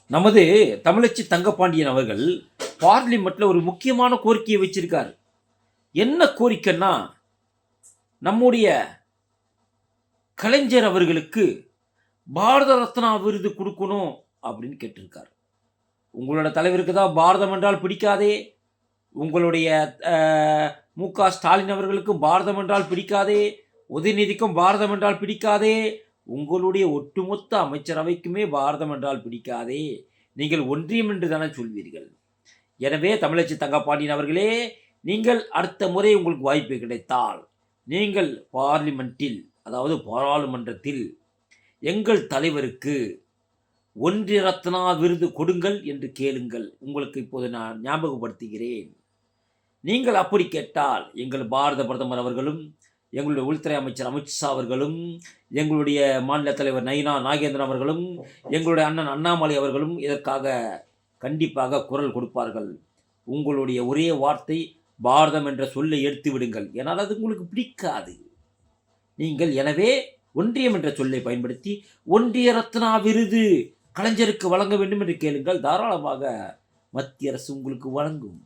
நமது தமிழச்சி தங்கப்பாண்டியன் அவர்கள் பார்லிமெண்ட்டில் ஒரு முக்கியமான கோரிக்கையை வச்சிருக்காரு. என்ன கோரிக்கைன்னா, நம்முடைய கலைஞர் அவர்களுக்கு பாரத ரத்னா விருது கொடுக்கணும் அப்படின்னு கேட்டிருக்காரு. உங்களோட தலைவருக்கு தான் பாரதம் என்றால் பிடிக்காதே, உங்களுடைய மு.க. ஸ்டாலின் அவர்களுக்கும் பாரதம் என்றால் பிடிக்காதே, உதயநிதிக்கும் பாரதம் என்றால் பிடிக்காதே, உங்களுடைய ஒட்டுமொத்த அமைச்சரவைக்குமே பாரதம் என்றால் பிடிக்காதே, நீங்கள் ஒன்றியம் என்று தானே சொல்வீர்கள். எனவே தமிழச்சி தங்கப்பாண்டியன் அவர்களே, நீங்கள் அடுத்த முறை உங்களுக்கு வாய்ப்பு கிடைத்தால் நீங்கள் பார்லிமெண்ட்டில், அதாவது பாராளுமன்றத்தில் எங்கள் தலைவருக்கு ஒன்றிய ரத்னா விருது கொடுங்கள் என்று கேளுங்கள். உங்களுக்கு இப்போது நான் ஞாபகப்படுத்துகிறேன். நீங்கள் அப்படி கேட்டால் எங்கள் பாரத பிரதமர் அவர்களும், எங்களுடைய உள்துறை அமைச்சர் அமித்ஷா அவர்களும், எங்களுடைய மாநில தலைவர் நயினா நாகேந்திரன் அவர்களும், எங்களுடைய அண்ணன் அண்ணாமலை அவர்களும் இதற்காக கண்டிப்பாக குரல் கொடுப்பார்கள். உங்களுடைய ஒரே வார்த்தை பாரதம் என்ற சொல்லை எடுத்து விடுங்கள். ஏனால் அது உங்களுக்கு பிடிக்காது. நீங்கள் எனவே ஒன்றியம் என்ற சொல்லை பயன்படுத்தி ஒன்றிய ரத்னா விருது கலைஞருக்கு வழங்க வேண்டும் என்று கேளுங்கள். தாராளமாக மத்திய அரசு உங்களுக்கு வழங்கும்.